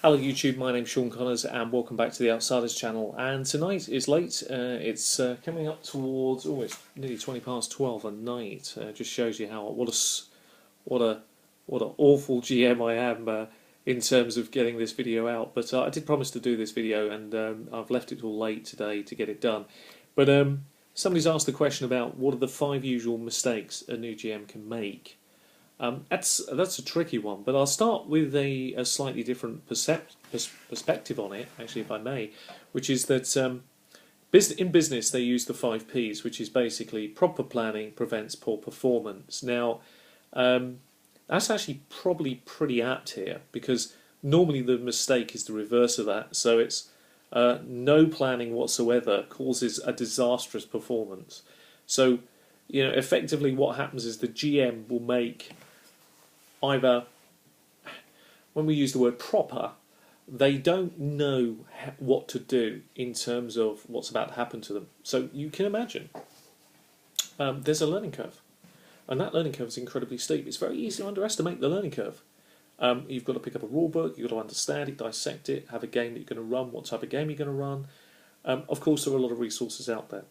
Hello YouTube, my name's Sean Connors and welcome back to the Outsiders channel. And tonight is late, it's coming up towards, it's nearly 20 past 12 at night. Just shows you how, what a awful GM I am in terms of getting this video out. But I did promise to do this video and I've left it till late today to get it done. But somebody's asked the question about what are the 5 usual mistakes a new GM can make. That's a tricky one, but I'll start with a slightly different perspective on it, actually, if I may, which is that in business they use the 5 Ps, which is basically proper planning prevents poor performance. Now, that's actually probably pretty apt here, because normally the mistake is the reverse of that, so it's no planning whatsoever causes a disastrous performance. So, effectively what happens is the GM will make either, when we use the word proper, they don't know what to do in terms of what's about to happen to them. So you can imagine there's a learning curve, and that learning curve is incredibly steep. It's very easy to underestimate the learning curve. You've got to pick up a rule book, you've got to understand it, dissect it, have a game that you're going to run, what type of game you're going to run. Of course, there are a lot of resources out there.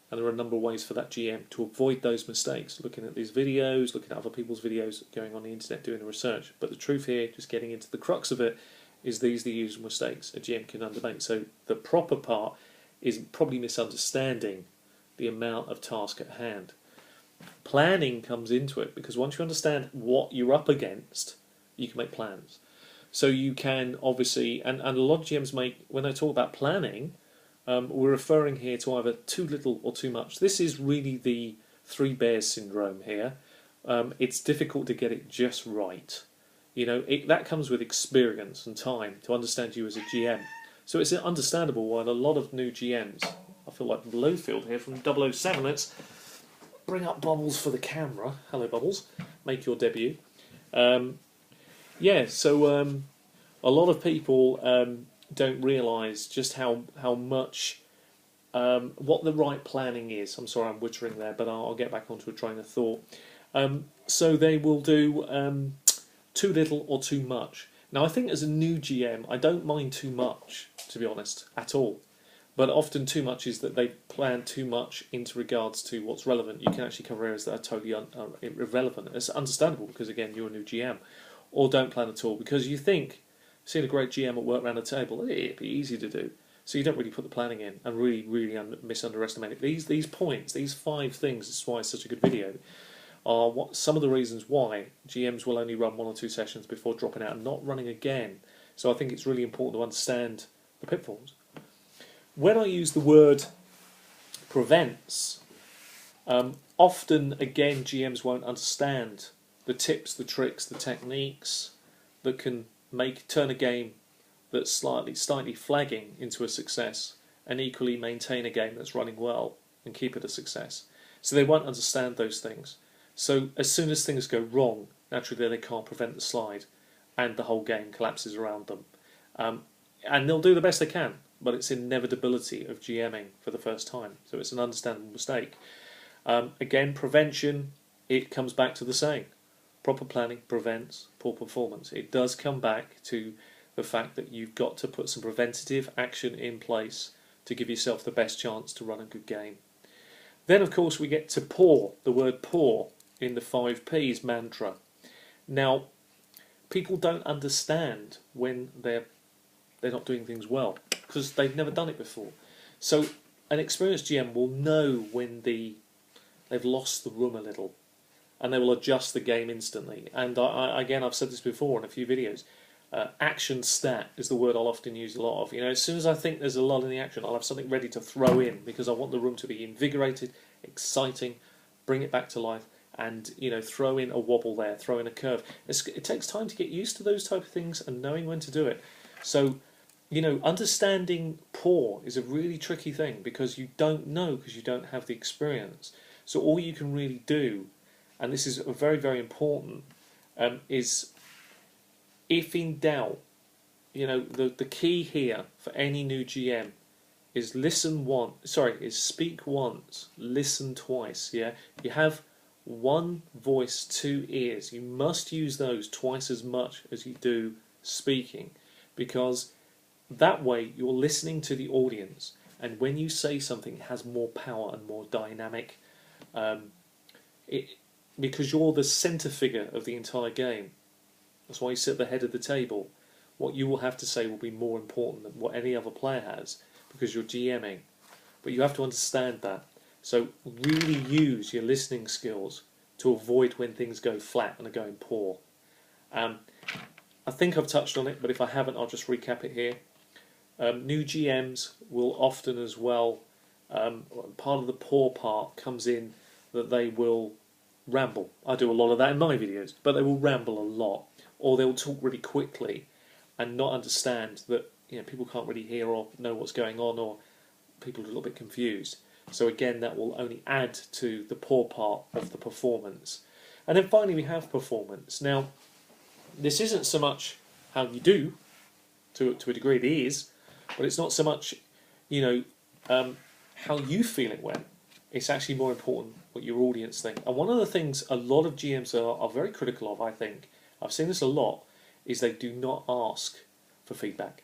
And there are a number of ways for that GM to avoid those mistakes, looking at these videos, looking at other people's videos, going on the internet, doing the research. But the truth here, just getting into the crux of it, is these are the usual mistakes a GM can undertake. So the proper part is probably misunderstanding the amount of task at hand. Planning comes into it, because once you understand what you're up against, you can make plans. So you can obviously, and a lot of GMs make, when they talk about planning, we're referring here to either too little or too much. This is really the 3 bears syndrome here. It's difficult to get it just right. That comes with experience and time to understand you as a GM. So it's understandable why a lot of new GMs, I feel like Blowfield here from 007, let's bring up Bubbles for the camera. Hello Bubbles, make your debut. A lot of people don't realise just how much what the right planning is. I'm sorry, I'm wittering there, but I'll get back onto a train of thought. So they will do too little or too much. Now, I think as a new GM, I don't mind too much, to be honest, at all. But often too much is that they plan too much into regards to what's relevant. You can actually cover areas that are totally irrelevant. It's understandable because, again, you're a new GM. Or don't plan at all because you think, seeing a great GM at work around the table, it'd be easy to do. So you don't really put the planning in and really misunderestimate it. These points, these 5 things, this is why it's such a good video, are some of the reasons why GMs will only run 1 or 2 sessions before dropping out and not running again. So I think it's really important to understand the pitfalls. When I use the word prevents, often, again, GMs won't understand the tips, the tricks, the techniques that can turn a game that's slightly flagging into a success, and equally maintain a game that's running well and keep it a success. So they won't understand those things. So as soon as things go wrong, naturally they can't prevent the slide, and the whole game collapses around them. And they'll do the best they can, but it's inevitability of GMing for the first time. So it's an understandable mistake. Again, prevention, it comes back to the saying. Proper planning prevents poor performance. It does come back to the fact that you've got to put some preventative action in place to give yourself the best chance to run a good game. Then, of course, we get to poor, the word poor in the 5 Ps mantra. Now, people don't understand when they're not doing things well because they've never done it before. So an experienced GM will know when they've lost the room a little, and they will adjust the game instantly. And again, I've said this before in a few videos, action stat is the word I'll often use a lot of. As soon as I think there's a lull in the action, I'll have something ready to throw in because I want the room to be invigorated, exciting, bring it back to life, and throw in a wobble there, throw in a curve. It takes time to get used to those type of things and knowing when to do it. So, understanding poor is a really tricky thing because you don't know, because you don't have the experience. So all you can really do, and this is very, very important, is if in doubt, the key here for any new GM is speak once, listen twice. Yeah, you have one voice, two ears. You must use those twice as much as you do speaking. because that way you're listening to the audience, and when you say something, it has more power and more dynamic. Because you're the centre figure of the entire game. That's why you sit at the head of the table. What you will have to say will be more important than what any other player has, because you're GMing. But you have to understand that. So really use your listening skills to avoid when things go flat and are going poor. I think I've touched on it, but if I haven't, I'll just recap it here. New GMs will often as well, part of the poor part comes in that they will ramble. I do a lot of that in my videos, but they will ramble a lot, or they'll talk really quickly and not understand that people can't really hear or know what's going on, or people are a little bit confused. So again, that will only add to the poor part of the performance. And then finally we have performance. Now, this isn't so much how you do, to a degree it is, but it's not so much how you feel it went. It's actually more important what your audience think. And one of the things a lot of GMs are very critical of, I think, I've seen this a lot, is they do not ask for feedback.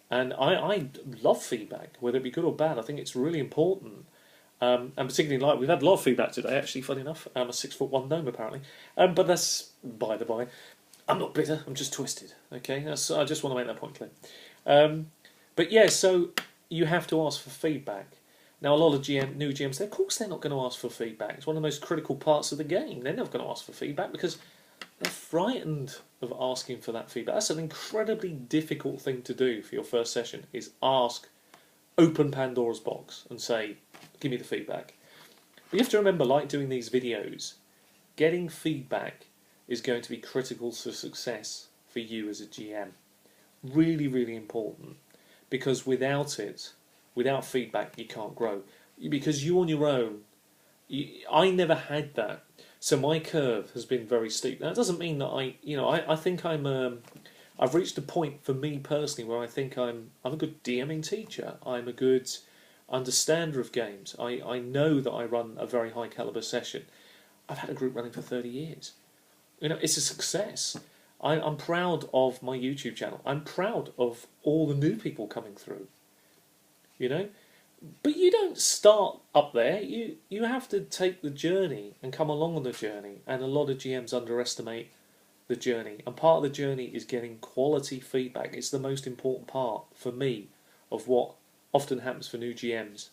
And I love feedback, whether it be good or bad. I think it's really important. And particularly, we've had a lot of feedback today, actually, funny enough. I'm a 6'1" gnome, apparently. But that's by the by. I'm not bitter, I'm just twisted. Okay, I just want to make that point clear. But yeah, so you have to ask for feedback. Now, a lot of new GMs, of course they're not going to ask for feedback. It's one of the most critical parts of the game. They're never going to ask for feedback because they're frightened of asking for that feedback. That's an incredibly difficult thing to do for your first session, is open Pandora's box and say, give me the feedback. But you have to remember, like doing these videos, getting feedback is going to be critical to success for you as a GM. Really, really important. Because without feedback, you can't grow. Because you on your own, I never had that. So my curve has been very steep. That doesn't mean that I think I've reached a point for me personally where I think I'm a good DMing teacher. I'm a good understander of games. I know that I run a very high caliber session. I've had a group running for 30 years. It's a success. I'm proud of my YouTube channel. I'm proud of all the new people coming through. But you don't start up there. You have to take the journey and come along on the journey. And a lot of GMs underestimate the journey. And part of the journey is getting quality feedback. It's the most important part for me of what often happens for new GMs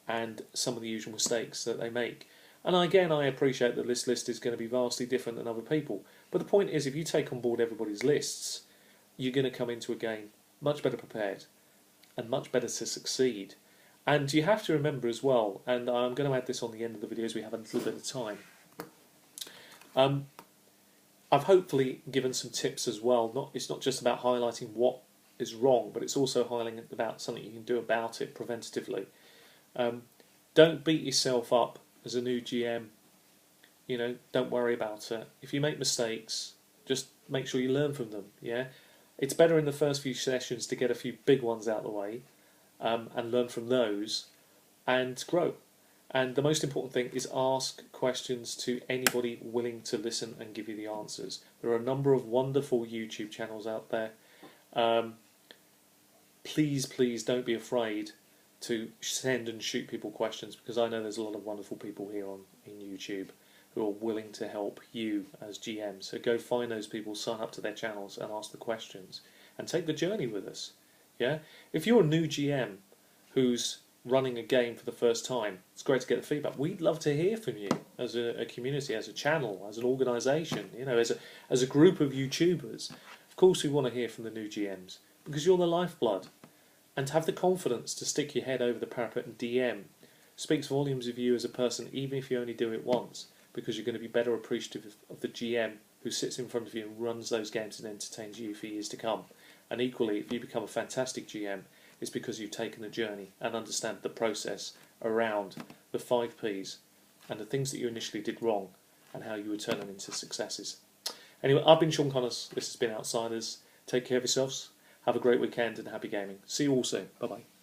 and some of the usual mistakes that they make. And again, I appreciate that this list is going to be vastly different than other people. But the point is, if you take on board everybody's lists, you're going to come into a game much better prepared and much better to succeed. And you have to remember as well, and I'm going to add this on the end of the video as we have a little bit of time, I've hopefully given some tips as well. It's not just about highlighting what is wrong, but it's also highlighting about something you can do about it preventatively. Don't beat yourself up as a new GM. Don't worry about it. If you make mistakes, just make sure you learn from them. Yeah, it's better in the first few sessions to get a few big ones out of the way and learn from those and grow. And the most important thing is ask questions to anybody willing to listen and give you the answers. There are a number of wonderful YouTube channels out there. Please don't be afraid to send and shoot people questions, because I know there's a lot of wonderful people here in YouTube who are willing to help you as GM. So go find those people, sign up to their channels and ask the questions and take the journey with us. Yeah, if you're a new GM who's running a game for the first time, it's great to get the feedback. We'd love to hear from you as a community, as a channel, as an organisation, as a group of YouTubers. Of course we want to hear from the new GMs, because you're the lifeblood. And to have the confidence to stick your head over the parapet and DM speaks volumes of you as a person, even if you only do it once, because you're going to be better appreciative of the GM who sits in front of you and runs those games and entertains you for years to come. And equally, if you become a fantastic GM, it's because you've taken the journey and understand the process around the 5 Ps and the things that you initially did wrong and how you would turn them into successes. Anyway, I've been Sean Connors. This has been Outsiders. Take care of yourselves. Have a great weekend and happy gaming. See you all soon. Bye-bye.